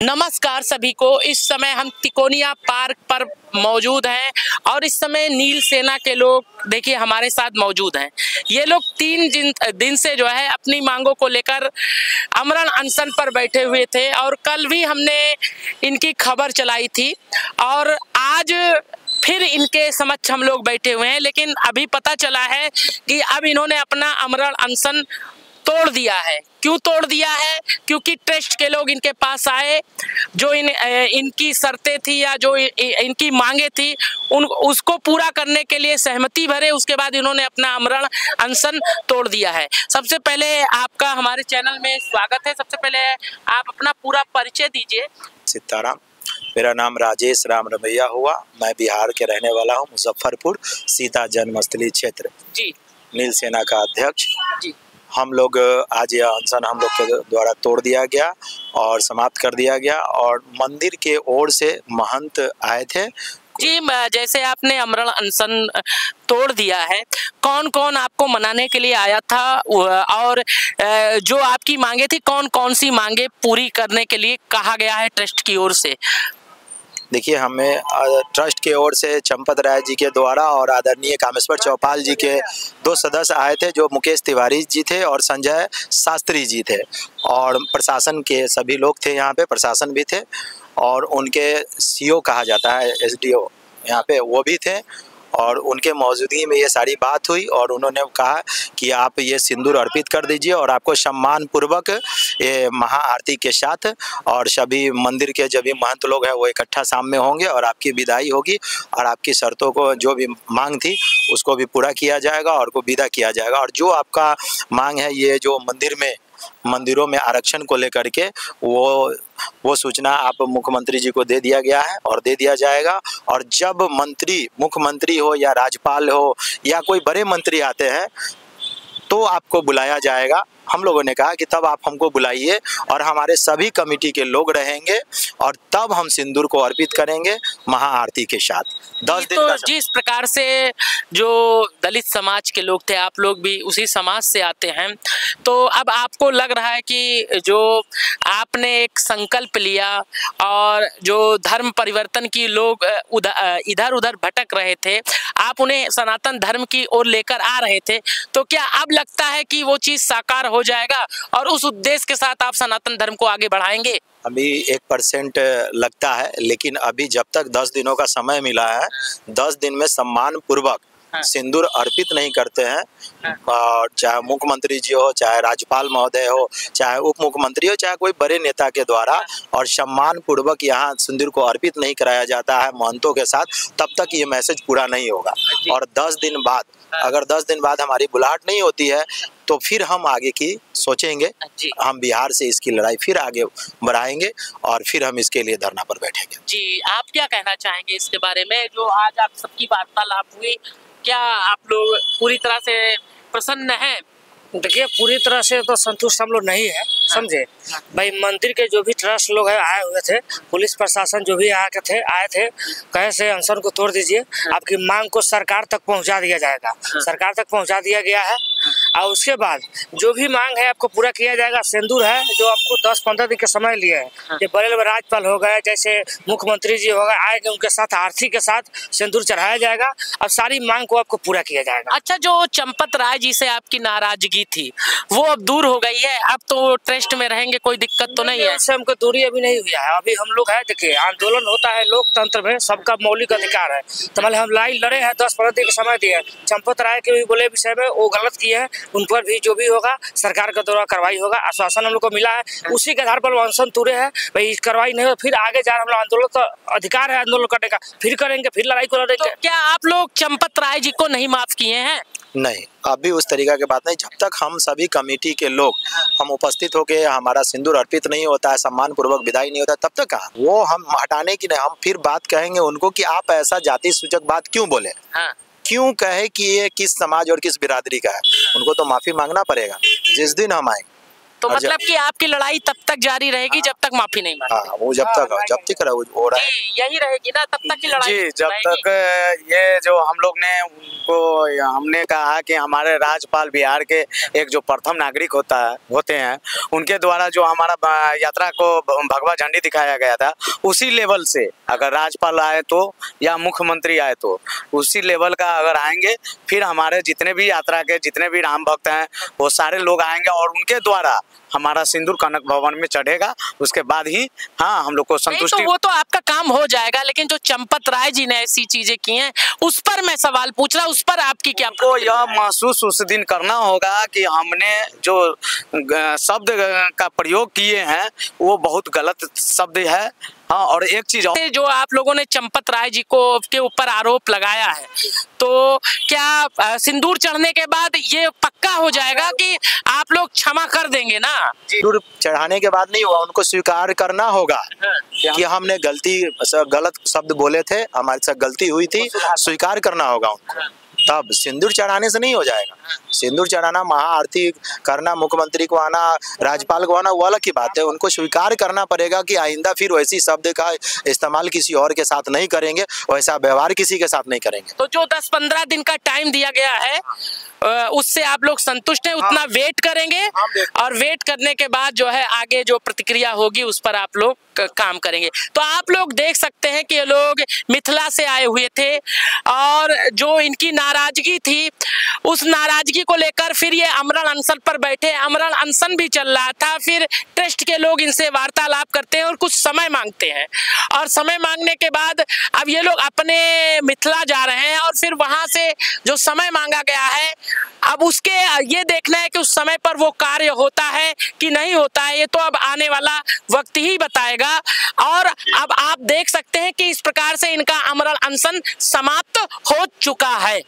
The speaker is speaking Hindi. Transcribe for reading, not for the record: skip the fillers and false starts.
नमस्कार सभी को। इस समय हम तिकोनिया पार्क पर मौजूद हैं और इस समय नील सेना के लोग देखिए हमारे साथ मौजूद हैं। ये लोग 3 दिन से जो है अपनी मांगों को लेकर आमरण अनशन पर बैठे हुए थे और कल भी हमने इनकी खबर चलाई थी और आज फिर इनके समक्ष हम लोग बैठे हुए हैं। लेकिन अभी पता चला है कि अब इन्होंने अपना आमरण अनशन तोड़ दिया है। क्यों तोड़ दिया है? क्योंकि ट्रस्ट के लोग इनके पास आए, जो इनकी शर्तें थी या जो इनकी मांगे थी उसको पूरा करने के लिए सहमति भरे। उसके बाद इन्होंने अपना आमरण अनशन तोड़ दिया है। सबसे पहले आपका हमारे चैनल में स्वागत है। सबसे पहले आप अपना पूरा परिचय दीजिए। सीताराम, मेरा नाम राजेश राम रमैया हुआ। मैं बिहार के रहने वाला हूँ, मुजफ्फरपुर सीता जन्मस्थली क्षेत्र जी। नील सेना का अध्यक्ष जी। हम लोग आज यह अनशन हम लोग के द्वारा तोड़ दिया गया और समाप्त कर दिया गया और मंदिर के ओर से महंत आए थे। जी, जैसे आपने आमरण अनशन तोड़ दिया है, कौन कौन आपको मनाने के लिए आया था और जो आपकी मांगे थी कौन कौन सी मांगे पूरी करने के लिए कहा गया है ट्रस्ट की ओर से? देखिए, हमें ट्रस्ट के ओर से चंपत राय जी के द्वारा और आदरणीय कामेश्वर चौपाल जी के 2 सदस्य आए थे, जो मुकेश तिवारी जी थे और संजय शास्त्री जी थे, और प्रशासन के सभी लोग थे यहाँ पे, प्रशासन भी थे और उनके सीओ कहा जाता है एसडीओ यहाँ पे, वो भी थे और उनके मौजूदगी में ये सारी बात हुई और उन्होंने कहा कि आप ये सिंदूर अर्पित कर दीजिए और आपको सम्मान पूर्वक ये महाआरती के साथ और सभी मंदिर के जो भी महंत लोग हैं वो इकट्ठा सामने होंगे और आपकी विदाई होगी और आपकी शर्तों को जो भी मांग थी उसको भी पूरा किया जाएगा और को विदा किया जाएगा। और जो आपका मांग है, ये जो मंदिरों में आरक्षण को लेकर के वो सूचना आप मुख्यमंत्री जी को दे दिया गया है और दे दिया जाएगा। और जब मुख्यमंत्री हो या राज्यपाल हो या कोई बड़े मंत्री आते हैं तो आपको बुलाया जाएगा। हम लोगों ने कहा कि तब आप हमको बुलाइए और हमारे सभी कमेटी के लोग रहेंगे और तब हम सिंदूर को अर्पित करेंगे महाआरती के साथ। 10 दिन तो जिस प्रकार से जो दलित समाज के लोग थे, आप लोग भी उसी समाज से आते हैं, तो अब आपको लग रहा है कि जो आपने एक संकल्प लिया और जो धर्म परिवर्तन की लोग इधर उधर भटक रहे थे, आप उन्हें सनातन धर्म की ओर लेकर आ रहे थे, तो क्या अब लगता है कि वो चीज साकार हो जाएगा और उस उद्देश्य के साथ आप सनातन धर्म को आगे बढ़ाएंगे? अभी 1% लगता है, लेकिन अभी जब तक 10 दिनों का समय मिला है, 10 दिन में सम्मान पूर्वक सिंदूर अर्पित नहीं करते हैं, और चाहे मुख्यमंत्री जी हो, चाहे राज्यपाल महोदय हो, चाहे उप मुख्यमंत्री हो, चाहे कोई बड़े नेता के द्वारा, और सम्मान पूर्वक यहाँ सिंदूर को अर्पित नहीं कराया जाता है महंतों के साथ, तब तक ये मैसेज पूरा नहीं होगा। और 10 दिन बाद, अगर 10 दिन बाद हमारी बुलाहट नहीं होती है तो फिर हम आगे की सोचेंगे। हम बिहार से इसकी लड़ाई फिर आगे बढ़ाएंगे और फिर हम इसके लिए धरना पर बैठेंगे। जी, आप क्या कहना चाहेंगे इसके बारे में, जो आज आप सबकी वार्तालाप हुई? क्या आप लोग पूरी तरह से प्रसन्न हैं? देखिए, पूरी तरह से तो संतुष्ट हम लोग नहीं है, समझे भाई। मंदिर के जो भी ट्रस्ट लोग हैं आए हुए थे, पुलिस प्रशासन जो भी आए थे, कहे से अनशन को तोड़ दीजिए, आपकी मांग को सरकार तक पहुंचा दिया जाएगा। सरकार तक पहुंचा दिया गया है और उसके बाद जो भी मांग है आपको पूरा किया जाएगा। सिंदूर है जो आपको 10-15 दिन का समय लिया है, ये बड़े बड़े राज्यपाल हो गए, जैसे मुख्यमंत्री जी हो गए, आएंगे, उनके साथ आरती के साथ सिंदूर चढ़ाया जाएगा और सारी मांग को आपको पूरा किया जाएगा। अच्छा, जो चंपत राय जी से आपकी नाराजगी थी वो अब दूर हो गई है? अब तो ट्रस्ट में रहेंगे, कोई दिक्कत तो नहीं है? इससे हमको दूरी अभी नहीं हुई है। अभी हम लोग है, देखिए आंदोलन होता है लोकतंत्र में, सबका मौलिक अधिकार है। तो मतलब हम लड़े हैं, 10-15 दिन का समय दिए। चंपत राय के भी बोले विषय में वो गलत किए हैं, उन पर भी जो भी होगा सरकार के द्वारा कार्रवाई होगा। आश्वासन हम लोग को मिला है, उसी के आधार पर अनशन तोड़े हैं। भाई कार्रवाई नहीं हो फिर आगे जा हम लोग, आंदोलन का अधिकार है, आंदोलन करने का, फिर करेंगे, फिर लड़ाई को लड़ेंगे। तो क्या आप लोग चंपत राय जी को नहीं माफ किए हैं? नहीं, अभी उस तरीका की बात नहीं। जब तक हम सभी कमेटी के लोग हम उपस्थित होके हमारा सिंदूर अर्पित नहीं होता है, सम्मान पूर्वक विदाई नहीं होता, तब तक कहाँ वो हम हटाने की नहीं। हम फिर बात कहेंगे उनको कि आप ऐसा जाति सूचक बात क्यों बोले, क्यों कहे कि ये किस समाज और किस बिरादरी का है। उनको तो माफी मांगना पड़ेगा। जिस दिन हम आएंगे तो मतलब कि आपकी लड़ाई तब तक जारी रहेगी जब तक माफी नहीं मांगे। हाँ, वो जब तक हो रहा है यही रहेगी ना तब तक की लड़ाई जी। जब तक ये जो हम लोग ने उनको हमने कहा कि हमारे राज्यपाल बिहार के एक जो प्रथम नागरिक होते हैं उनके द्वारा जो हमारा यात्रा को भगवा झंडी दिखाया गया था, उसी लेवल से अगर राज्यपाल आए तो या मुख्यमंत्री आए तो उसी लेवल का अगर आएंगे, फिर हमारे जितने भी यात्रा के जितने भी राम भक्त हैं वो सारे लोग आएंगे और उनके द्वारा हमारा सिंदूर कनक भवन में चढ़ेगा। उसके बाद ही हाँ हम लोग को संतुष्टि। तो वो तो आपका काम हो जाएगा, लेकिन जो चंपत राय जी ने ऐसी चीजें की हैं उस पर मैं सवाल पूछ रहा हूँ, उस पर आपकी क्या? को यह महसूस उस दिन करना होगा कि हमने जो शब्द का प्रयोग किए हैं वो बहुत गलत शब्द है। हाँ, और एक चीज जो आप लोगों ने चंपत राय जी को के ऊपर आरोप लगाया है, तो क्या सिंदूर चढ़ने के बाद ये पक्का हो जाएगा कि आप लोग क्षमा कर देंगे ना? सिंदूर चढ़ाने के बाद नहीं होगा, उनको स्वीकार करना होगा कि हमने गलत शब्द बोले थे, हमारे साथ गलती हुई थी, स्वीकार करना होगा उनको। तब सिंदूर चढ़ाने से नहीं हो जाएगा। सिंदूर चढ़ाना, महाआरती करना, मुख्यमंत्री को आना, राज्यपाल को आना, वो अलग की बात है। उनको स्वीकार करना पड़ेगा कि आइंदा फिर वैसी शब्द का इस्तेमाल किसी और के साथ नहीं करेंगे, वैसा व्यवहार किसी के साथ नहीं करेंगे। तो जो 10-15 दिन का टाइम दिया गया है उससे आप लोग संतुष्ट हैं? उतना वेट करेंगे और वेट करने के बाद जो है आगे जो प्रतिक्रिया होगी उस पर आप लोग काम करेंगे। तो आप लोग देख सकते हैं कि ये लोग मिथिला से आए हुए थे और जो इनकी नाराजगी थी उस नाराजगी को लेकर फिर ये आमरण अनशन पर बैठे। आमरण अनशन भी चल रहा था, फिर ट्रस्ट के लोग इनसे वार्तालाप करते हैं और कुछ समय मांगते हैं और समय मांगने के बाद अब ये लोग अपने मिथिला जा रहे हैं और फिर वहां से जो समय मांगा गया है अब उसके ये देखना है कि उस समय पर वो कार्य होता है कि नहीं होता है, ये तो अब आने वाला वक्त ही बताएगा। और अब आप देख सकते हैं कि इस प्रकार से इनका आमरण अनशन समाप्त हो चुका है।